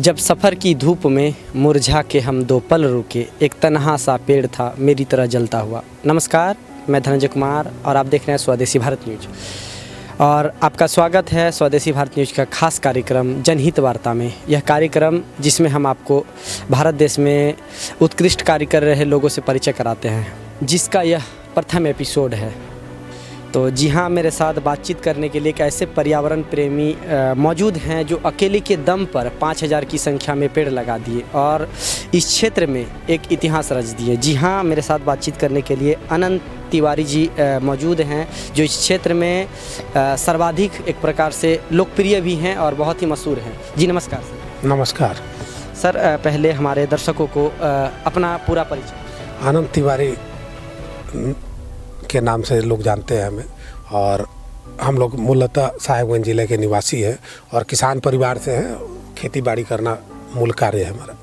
जब सफ़र की धूप में मुरझा के हम दो पल रुके, एक तन्हा सा पेड़ था मेरी तरह जलता हुआ। नमस्कार, मैं धनंजय कुमार और आप देख रहे हैं स्वदेशी भारत न्यूज। और आपका स्वागत है स्वदेशी भारत न्यूज का खास कार्यक्रम जनहित वार्ता में। यह कार्यक्रम जिसमें हम आपको भारत देश में उत्कृष्ट कार्य कर रहे लोगों से परिचय कराते हैं, जिसका यह प्रथम एपिसोड है। तो जी हाँ, मेरे साथ बातचीत करने के लिए एक ऐसे पर्यावरण प्रेमी मौजूद हैं जो अकेले के दम पर 5000 की संख्या में पेड़ लगा दिए और इस क्षेत्र में एक इतिहास रच दिए। जी हाँ, मेरे साथ बातचीत करने के लिए अनंत तिवारी जी मौजूद हैं, जो इस क्षेत्र में सर्वाधिक एक प्रकार से लोकप्रिय भी हैं और बहुत ही मशहूर हैं। जी नमस्कार सर। नमस्कार सर, पहले हमारे दर्शकों को अपना पूरा परिचय। अनंत तिवारी के नाम से लोग जानते हैं हमें, और हम लोग मूलतः साहेबगंज जिले के निवासी हैं और किसान परिवार से हैं। खेती बाड़ी करना मूल कार्य है हमारा।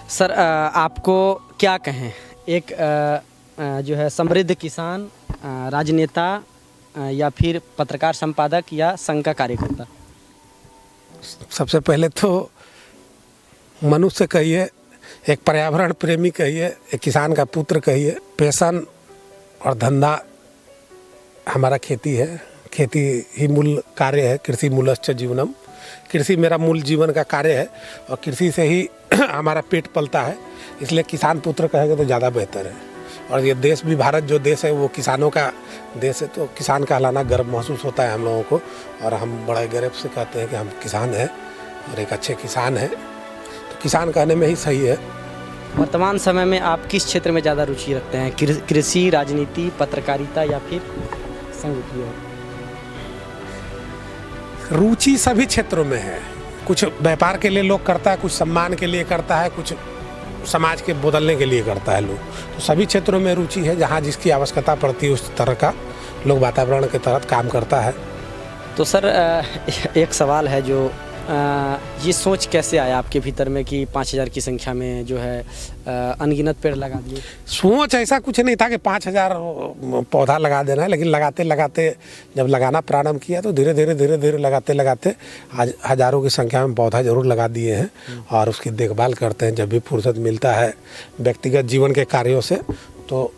सर, आपको क्या कहें, एक जो है समृद्ध किसान, राजनेता या फिर पत्रकार संपादक या संघ का कार्यकर्ता? सबसे पहले तो मनुष्य कहिए, एक पर्यावरण प्रेमी कहिए, एक किसान का पुत्र कहिए। पैशन और धंधा हमारा खेती है। खेती ही मूल कार्य है। कृषि मूलश्च जीवनम। कृषि मेरा मूल जीवन का कार्य है और कृषि से ही हमारा पेट पलता है। इसलिए किसान पुत्र कहेंगे तो ज़्यादा बेहतर है। और ये देश भी, भारत जो देश है वो किसानों का देश है, तो किसान कहलाना गर्व महसूस होता है हम लोगों को। और हम बड़े गर्व से कहते हैं कि हम किसान हैं और एक अच्छे किसान हैं, तो किसान कहने में ही सही है। वर्तमान समय में आप किस क्षेत्र में ज़्यादा रुचि रखते हैं, कृषि, राजनीति, पत्रकारिता या फिर संघ की ओर? रुचि सभी क्षेत्रों में है। कुछ व्यापार के लिए लोग करता है, कुछ सम्मान के लिए करता है, कुछ समाज के बदलने के लिए करता है लोग। तो सभी क्षेत्रों में रुचि है। जहाँ जिसकी आवश्यकता पड़ती है उस तरह का लोग वातावरण के तहत काम करता है। तो सर, एक सवाल है, जो ये सोच कैसे आया आपके भीतर में कि 5000 की संख्या में जो है अनगिनत पेड़ लगा दिए? सोच ऐसा कुछ नहीं था कि 5000 पौधा लगा देना है, लेकिन लगाते लगाते जब लगाना प्रारंभ किया तो धीरे धीरे लगाते लगाते आज हज़ारों की संख्या में पौधा जरूर लगा दिए हैं। और उसकी देखभाल करते हैं जब भी फुर्सत मिलता है व्यक्तिगत जीवन के कार्यों से। तो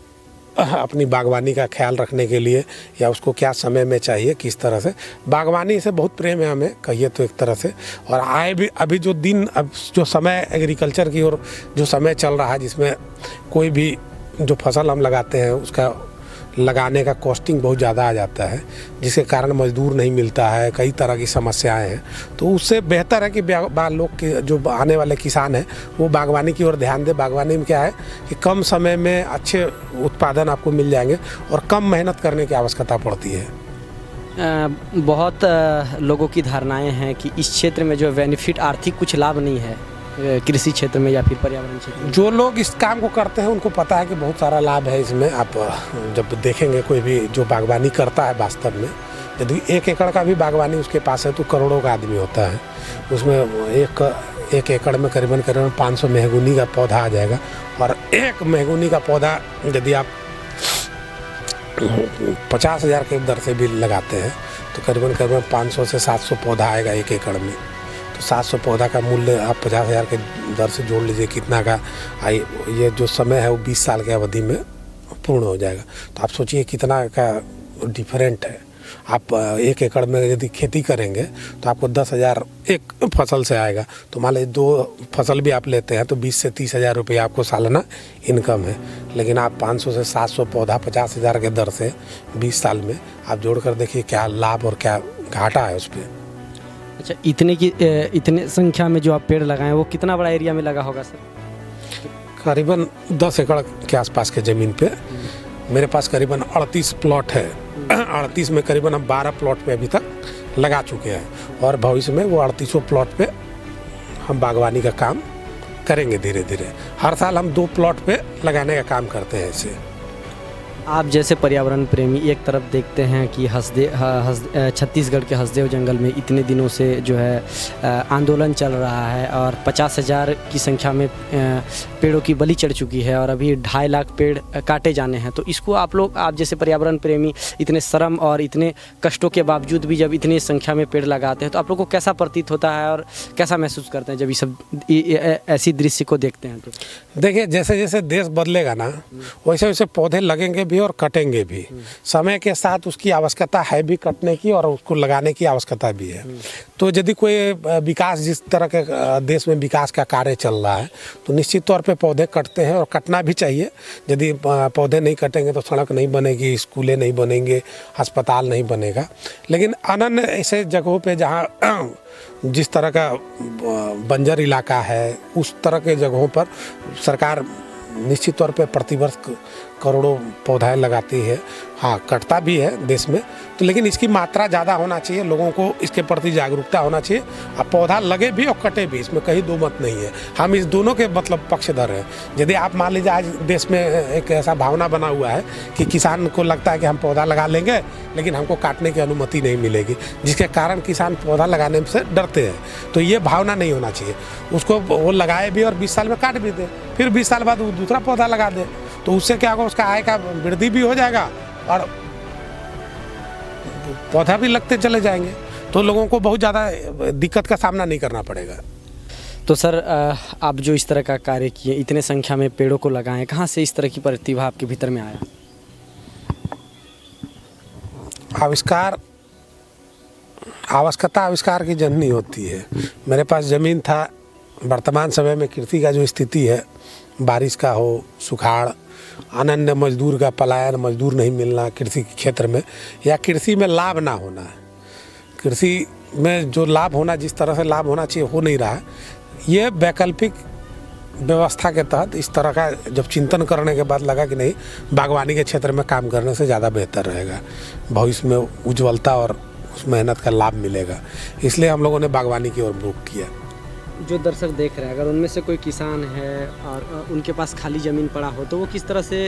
अपनी बागवानी का ख्याल रखने के लिए, या उसको क्या समय में चाहिए, किस तरह से, बागवानी से बहुत प्रेम है हमें कहिए तो एक तरह से। और आए भी अभी जो दिन, अब जो समय एग्रीकल्चर की ओर जो समय चल रहा है, जिसमें कोई भी जो फसल हम लगाते हैं उसका लगाने का कॉस्टिंग बहुत ज़्यादा आ जाता है, जिसके कारण मजदूर नहीं मिलता है, कई तरह की समस्याएं हैं। तो उससे बेहतर है कि लोग के जो आने वाले किसान हैं वो बागवानी की ओर ध्यान दें। बागवानी में क्या है कि कम समय में अच्छे उत्पादन आपको मिल जाएंगे और कम मेहनत करने की आवश्यकता पड़ती है। बहुत लोगों की धारणाएं हैं कि इस क्षेत्र में जो बेनिफिट, आर्थिक कुछ लाभ नहीं है कृषि क्षेत्र में या फिर पर्यावरण क्षेत्र में। जो लोग इस काम को करते हैं उनको पता है कि बहुत सारा लाभ है इसमें। आप जब देखेंगे कोई भी जो बागवानी करता है, वास्तव में यदि 1 एकड़ का भी बागवानी उसके पास है तो करोड़ों का आदमी होता है। उसमें एक एकड़ में करीबन 500 मेहगुनी का पौधा आ जाएगा। और एक मेहगुनी का पौधा यदि आप 50,000 के दर से भी लगाते हैं तो करीबन 500 से 700 पौधा आएगा 1 एकड़ में। तो 700 पौधा का मूल्य आप 50,000 के दर से जोड़ लीजिए कितना का आई। ये जो समय है वो 20 साल के अवधि में पूर्ण हो जाएगा। तो आप सोचिए कितना का डिफरेंट है। आप 1 एकड़ में यदि खेती करेंगे तो आपको 10,000 एक फसल से आएगा। तो मान लीजिए 2 फसल भी आप लेते हैं तो 20 से 30,000 रुपये आपको सालाना इनकम है। लेकिन आप 500 से 700 पौधा 50,000 के दर से 20 साल में आप जोड़ कर देखिए क्या लाभ और क्या घाटा है उस पर। अच्छा, इतने संख्या में जो आप पेड़ लगाए हैं वो कितना बड़ा एरिया में लगा होगा सर? करीबन 10 एकड़ के आसपास के ज़मीन पे मेरे पास करीबन 38 प्लॉट है। 38 में करीबन हम 12 प्लॉट पे अभी तक लगा चुके हैं और भविष्य में वो 38 प्लॉट पे हम बागवानी का काम करेंगे धीरे धीरे। हर साल हम 2 प्लॉट पे लगाने का काम करते हैं इसे। आप जैसे पर्यावरण प्रेमी एक तरफ देखते हैं कि छत्तीसगढ़ के हसदेव जंगल में इतने दिनों से जो है आंदोलन चल रहा है और 50,000 की संख्या में पेड़ों की बलि चढ़ चुकी है और अभी 2.5 लाख पेड़ काटे जाने हैं। तो इसको आप जैसे पर्यावरण प्रेमी इतने श्रम और इतने कष्टों के बावजूद भी जब इतनी संख्या में पेड़ लगाते हैं तो आप लोग को कैसा प्रतीत होता है और कैसा महसूस करते हैं जब ये सब ऐसी दृश्य को देखते हैं? तो देखिए, जैसे जैसे देश बदलेगा ना वैसे वैसे पौधे लगेंगे भी और कटेंगे भी। समय के साथ उसकी आवश्यकता है भी कटने की और उसको लगाने की आवश्यकता भी है। तो यदि कोई विकास, जिस तरह के देश में विकास का कार्य चल रहा है, तो निश्चित तौर पे पौधे कटते हैं और कटना भी चाहिए। यदि पौधे नहीं कटेंगे तो सड़क नहीं बनेगी, स्कूलें नहीं बनेंगे, अस्पताल नहीं बनेगा। लेकिन अनन्य ऐसे जगहों पे जहाँ जिस तरह का बंजर इलाका है, उस तरह के जगहों पर सरकार निश्चित तौर पे प्रतिवर्ष करोड़ों पौधे लगाती है। हाँ, कटता भी है देश में, तो लेकिन इसकी मात्रा ज़्यादा होना चाहिए, लोगों को इसके प्रति जागरूकता होना चाहिए। अब पौधा लगे भी और कटे भी, इसमें कहीं दो मत नहीं है। हम इस दोनों के मतलब पक्षधर हैं। यदि आप मान लीजिए आज देश में एक ऐसा भावना बना हुआ है कि किसान को लगता है कि हम पौधा लगा लेंगे लेकिन हमको काटने की अनुमति नहीं मिलेगी, जिसके कारण किसान पौधा लगाने से डरते हैं। तो ये भावना नहीं होना चाहिए। उसको वो लगाए भी और 20 साल में काट भी दे, फिर 20 साल बाद वो दूसरा पौधा लगा दे, तो उससे क्या होगा, उसका आय का वृद्धि भी हो जाएगा और पौधा भी लगते चले जाएंगे। तो लोगों को बहुत ज़्यादा दिक्कत का सामना नहीं करना पड़ेगा। तो सर, आप जो इस तरह का कार्य किए, इतने संख्या में पेड़ों को लगाएं, कहाँ से इस तरह की प्रतिभा आपके भीतर में आया? आवश्यकता आविष्कार की जननी होती है। मेरे पास ज़मीन था। वर्तमान समय में कृषि का जो स्थिति है, बारिश का हो, सुखाड़, अनन्य मजदूर का पलायन, मजदूर नहीं मिलना कृषि के क्षेत्र में, या कृषि में लाभ ना होना, कृषि में जो लाभ होना, जिस तरह से लाभ होना चाहिए हो नहीं रहा है। ये वैकल्पिक व्यवस्था के तहत इस तरह का जब चिंतन करने के बाद लगा कि नहीं, बागवानी के क्षेत्र में काम करने से ज़्यादा बेहतर रहेगा, भविष्य में उज्ज्वलता और उस मेहनत का लाभ मिलेगा। इसलिए हम लोगों ने बागवानी की ओर रुख किया। जो दर्शक देख रहे हैं, अगर उनमें से कोई किसान है और उनके पास खाली ज़मीन पड़ा हो, तो वो किस तरह से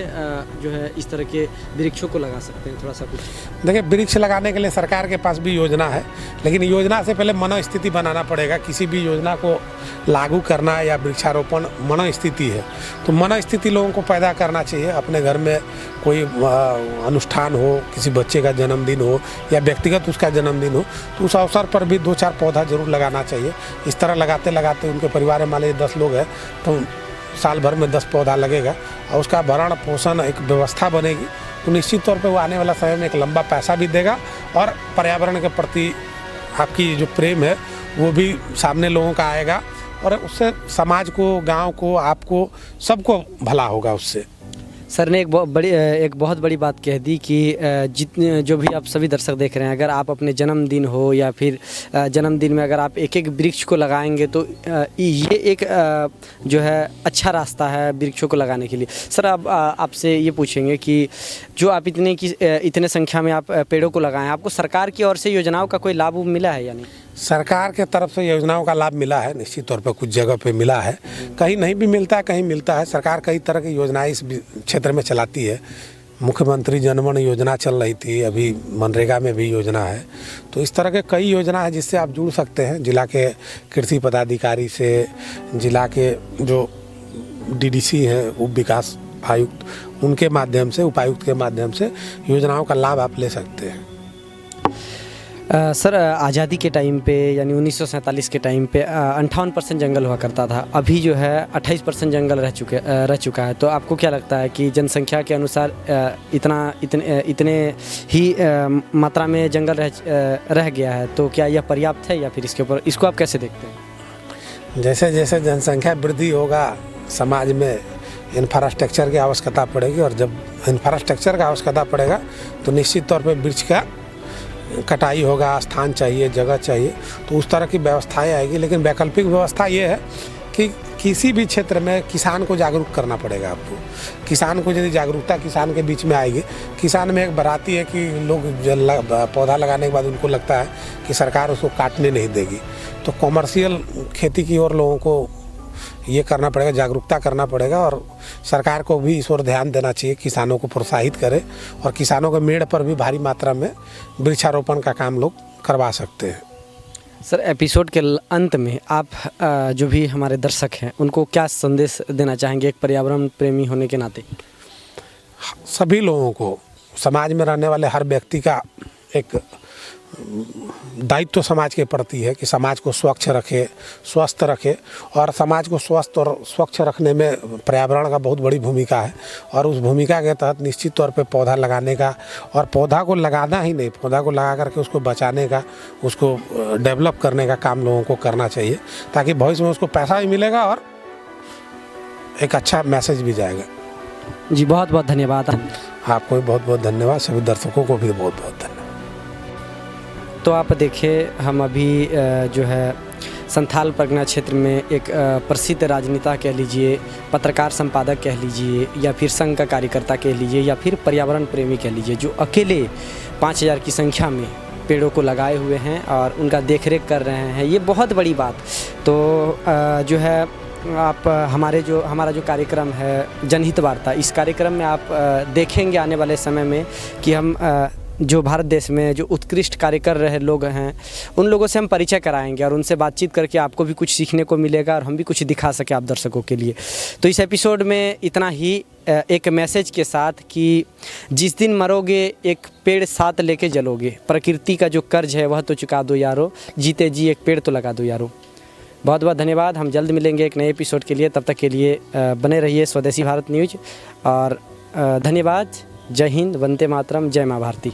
जो है इस तरह के वृक्षों को लगा सकते हैं? थोड़ा सा कुछ देखिए, वृक्ष लगाने के लिए सरकार के पास भी योजना है, लेकिन योजना से पहले मनोस्थिति बनाना पड़ेगा। किसी भी योजना को लागू करना या वृक्षारोपण मनोस्थिति है, तो मनोस्थिति लोगों को पैदा करना चाहिए। अपने घर में कोई अनुष्ठान हो, किसी बच्चे का जन्मदिन हो या व्यक्तिगत उसका जन्मदिन हो, तो उस अवसर पर भी 2-4 पौधा जरूर लगाना चाहिए। इस तरह लगाते लगाते उनके परिवार में मान लीजिए 10 लोग हैं, तो साल भर में 10 पौधा लगेगा और उसका भरण पोषण एक व्यवस्था बनेगी, तो निश्चित तौर पे वो आने वाला समय में एक लंबा पैसा भी देगा और पर्यावरण के प्रति आपकी जो प्रेम है वो भी सामने लोगों का आएगा और उससे समाज को, गांव को, आपको, सबको भला होगा उससे। सर ने एक बहुत बड़ी बात कह दी कि जितने जो भी आप सभी दर्शक देख रहे हैं, अगर आप अपने जन्मदिन हो या फिर जन्मदिन में अगर आप एक एक वृक्ष को लगाएंगे तो ये एक जो है अच्छा रास्ता है वृक्षों को लगाने के लिए। सर, अब आपसे ये पूछेंगे कि जो आप इतने संख्या में आप पेड़ों को लगाएं, आपको सरकार की ओर से योजनाओं का कोई लाभ मिला है या नहीं? सरकार के तरफ से योजनाओं का लाभ मिला है, निश्चित तौर पर कुछ जगह पे मिला है, कहीं नहीं भी मिलता है, कहीं मिलता है। सरकार कई तरह की योजनाएं इस क्षेत्र में चलाती है। मुख्यमंत्री जनमन योजना चल रही थी, अभी मनरेगा में भी योजना है। तो इस तरह के कई योजना है जिससे आप जुड़ सकते हैं। जिला के कृषि पदाधिकारी से, जिला के जो डीडीसी हैं, उप विकास आयुक्त, उनके माध्यम से, उपायुक्त के माध्यम से योजनाओं का लाभ आप ले सकते हैं। सर, आज़ादी के टाइम पे यानी 1947 के टाइम पे 58% जंगल हुआ करता था, अभी जो है 28% जंगल रह चुका है। तो आपको क्या लगता है कि जनसंख्या के अनुसार इतने ही मात्रा में जंगल रह गया है, तो क्या यह पर्याप्त है या फिर इसको आप कैसे देखते हैं? जैसे जैसे जनसंख्या वृद्धि होगा, समाज में इंफ्रास्ट्रक्चर की आवश्यकता पड़ेगी और जब इंफ्रास्ट्रक्चर का आवश्यकता पड़ेगा तो निश्चित तौर पर वृक्ष का कटाई होगा, स्थान चाहिए, जगह चाहिए, तो उस तरह की व्यवस्थाएं आएगी। लेकिन वैकल्पिक व्यवस्था ये है कि किसी भी क्षेत्र में किसान को जागरूक करना पड़ेगा आपको। किसान को यदि जागरूकता किसान के बीच में आएगी, किसान में एक बराती है कि लोग पौधा लगाने के बाद उनको लगता है कि सरकार उसको काटने नहीं देगी, तो कॉमर्शियल खेती की ओर लोगों को ये करना पड़ेगा, जागरूकता करना पड़ेगा और सरकार को भी इस ओर ध्यान देना चाहिए, किसानों को प्रोत्साहित करे और किसानों के मेड़ पर भी भारी मात्रा में वृक्षारोपण का काम लोग करवा सकते हैं। सर, एपिसोड के अंत में आप जो भी हमारे दर्शक हैं उनको क्या संदेश देना चाहेंगे एक पर्यावरण प्रेमी होने के नाते? सभी लोगों को, समाज में रहने वाले हर व्यक्ति का एक दायित्व समाज के प्रति है कि समाज को स्वच्छ रखे, स्वस्थ रखे। और समाज को स्वस्थ और स्वच्छ रखने में पर्यावरण का बहुत बड़ी भूमिका है और उस भूमिका के तहत निश्चित तौर पे पौधा लगाने का, और पौधा को लगाना ही नहीं, पौधा को लगा करके उसको बचाने का, उसको डेवलप करने का काम लोगों को करना चाहिए, ताकि भविष्य में उसको पैसा भी मिलेगा और एक अच्छा मैसेज भी जाएगा। जी, बहुत बहुत धन्यवाद। आपको भी बहुत बहुत धन्यवाद, सभी दर्शकों को भी बहुत बहुत धन्यवाद। तो आप देखिए, हम अभी जो है संथाल परगना क्षेत्र में एक प्रसिद्ध राजनेता कह लीजिए, पत्रकार संपादक कह लीजिए, या फिर संघ का कार्यकर्ता कह लीजिए, या फिर पर्यावरण प्रेमी कह लीजिए, जो अकेले 5000 की संख्या में पेड़ों को लगाए हुए हैं और उनका देखरेख कर रहे हैं। ये बहुत बड़ी बात। तो जो है आप हमारा जो कार्यक्रम है जनहित वार्ता, इस कार्यक्रम में आप देखेंगे आने वाले समय में कि हम जो भारत देश में जो उत्कृष्ट कार्य कर रहे लोग हैं उन लोगों से हम परिचय कराएंगे और उनसे बातचीत करके आपको भी कुछ सीखने को मिलेगा और हम भी कुछ दिखा सके आप दर्शकों के लिए। तो इस एपिसोड में इतना ही, एक मैसेज के साथ कि जिस दिन मरोगे एक पेड़ साथ लेके जलोगे, प्रकृति का जो कर्ज है वह तो चुका दो यारो, जीते जी एक पेड़ तो लगा दो यारो। बहुत बहुत धन्यवाद। हम जल्द मिलेंगे एक नए एपिसोड के लिए, तब तक के लिए बने रहिए स्वदेशी भारत न्यूज। और धन्यवाद। जय हिंद, वंदे मातरम, जय माँ भारती।